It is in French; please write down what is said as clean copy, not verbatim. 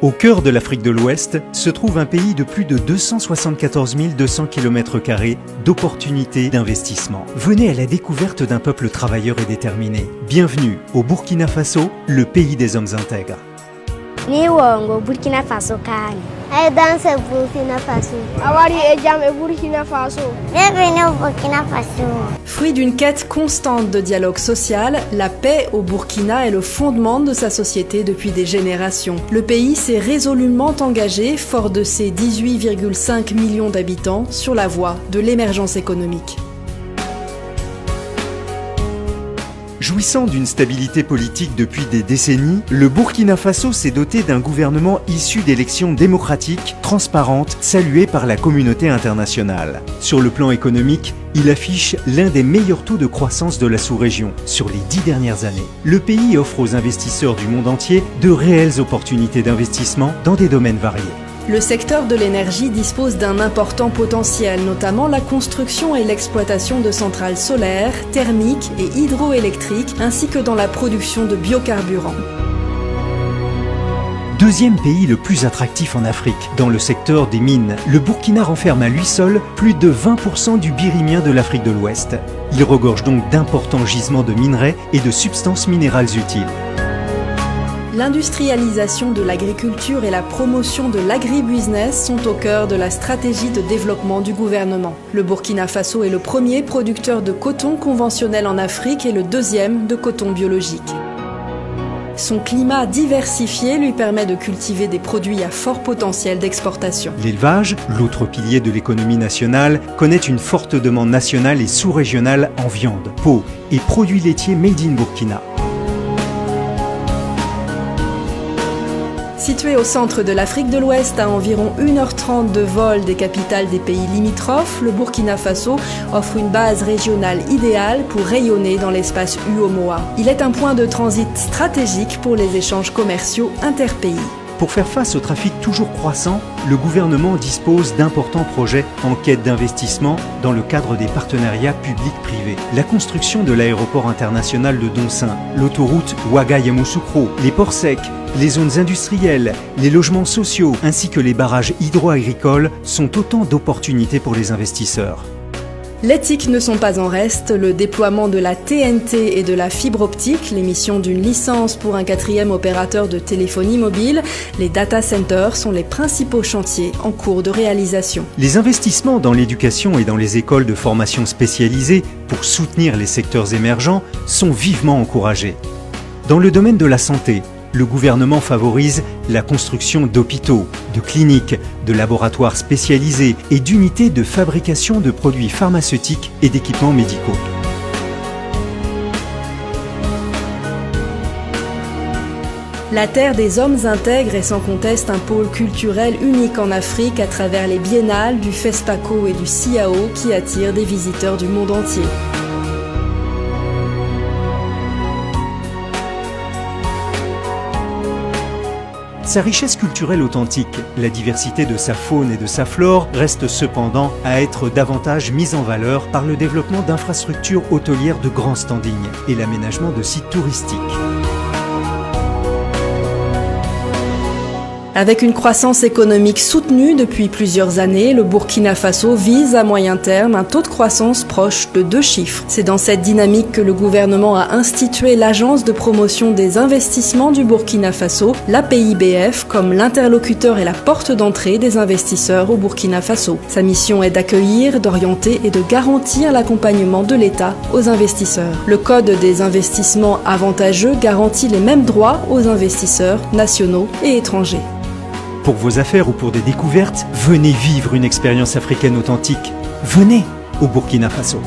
Au cœur de l'Afrique de l'Ouest se trouve un pays de plus de 274 200 km² d'opportunités d'investissement. Venez à la découverte d'un peuple travailleur et déterminé. Bienvenue au Burkina Faso, le pays des hommes intègres. Burkina Faso Burkina Faso. Burkina Faso. Bienvenue au Burkina Faso. Fruit d'une quête constante de dialogue social, la paix au Burkina est le fondement de sa société depuis des générations. Le pays s'est résolument engagé, fort de ses 18,5 millions d'habitants, sur la voie de l'émergence économique. Jouissant d'une stabilité politique depuis des décennies, le Burkina Faso s'est doté d'un gouvernement issu d'élections démocratiques, transparentes, saluées par la communauté internationale. Sur le plan économique, il affiche l'un des meilleurs taux de croissance de la sous-région sur les 10 dernières années. Le pays offre aux investisseurs du monde entier de réelles opportunités d'investissement dans des domaines variés. Le secteur de l'énergie dispose d'un important potentiel, notamment la construction et l'exploitation de centrales solaires, thermiques et hydroélectriques, ainsi que dans la production de biocarburants. Deuxième pays le plus attractif en Afrique, dans le secteur des mines, le Burkina renferme à lui seul plus de 20% du birimien de l'Afrique de l'Ouest. Il regorge donc d'importants gisements de minerais et de substances minérales utiles. L'industrialisation de l'agriculture et la promotion de l'agribusiness sont au cœur de la stratégie de développement du gouvernement. Le Burkina Faso est le premier producteur de coton conventionnel en Afrique et le deuxième de coton biologique. Son climat diversifié lui permet de cultiver des produits à fort potentiel d'exportation. L'élevage, l'autre pilier de l'économie nationale, connaît une forte demande nationale et sous-régionale en viande, peau et produits laitiers made in Burkina. Situé au centre de l'Afrique de l'Ouest, à environ 1h30 de vol des capitales des pays limitrophes, le Burkina Faso offre une base régionale idéale pour rayonner dans l'espace UOMOA. Il est un point de transit stratégique pour les échanges commerciaux interpays. Pour faire face au trafic toujours croissant, le gouvernement dispose d'importants projets en quête d'investissement dans le cadre des partenariats publics-privés. La construction de l'aéroport international de Donsin, l'autoroute Ouaga-Yamoussoukro, les ports secs, les zones industrielles, les logements sociaux ainsi que les barrages hydro-agricoles sont autant d'opportunités pour les investisseurs. Les TIC ne sont pas en reste. Le déploiement de la TNT et de la fibre optique, l'émission d'une licence pour un 4e opérateur de téléphonie mobile, les data centers sont les principaux chantiers en cours de réalisation. Les investissements dans l'éducation et dans les écoles de formation spécialisées pour soutenir les secteurs émergents sont vivement encouragés. Dans le domaine de la santé, le gouvernement favorise la construction d'hôpitaux, de cliniques, de laboratoires spécialisés et d'unités de fabrication de produits pharmaceutiques et d'équipements médicaux. La terre des hommes intègres est sans conteste un pôle culturel unique en Afrique à travers les biennales du FESPACO et du CIAO qui attirent des visiteurs du monde entier. Sa richesse culturelle authentique, la diversité de sa faune et de sa flore reste cependant à être davantage mise en valeur par le développement d'infrastructures hôtelières de grand standing et l'aménagement de sites touristiques. Avec une croissance économique soutenue depuis plusieurs années, le Burkina Faso vise à moyen terme un taux de croissance proche de 2 chiffres. C'est dans cette dynamique que le gouvernement a institué l'Agence de promotion des investissements du Burkina Faso, l'APIBF, comme l'interlocuteur et la porte d'entrée des investisseurs au Burkina Faso. Sa mission est d'accueillir, d'orienter et de garantir l'accompagnement de l'État aux investisseurs. Le Code des investissements avantageux garantit les mêmes droits aux investisseurs nationaux et étrangers. Pour vos affaires ou pour des découvertes, venez vivre une expérience africaine authentique. Venez au Burkina Faso.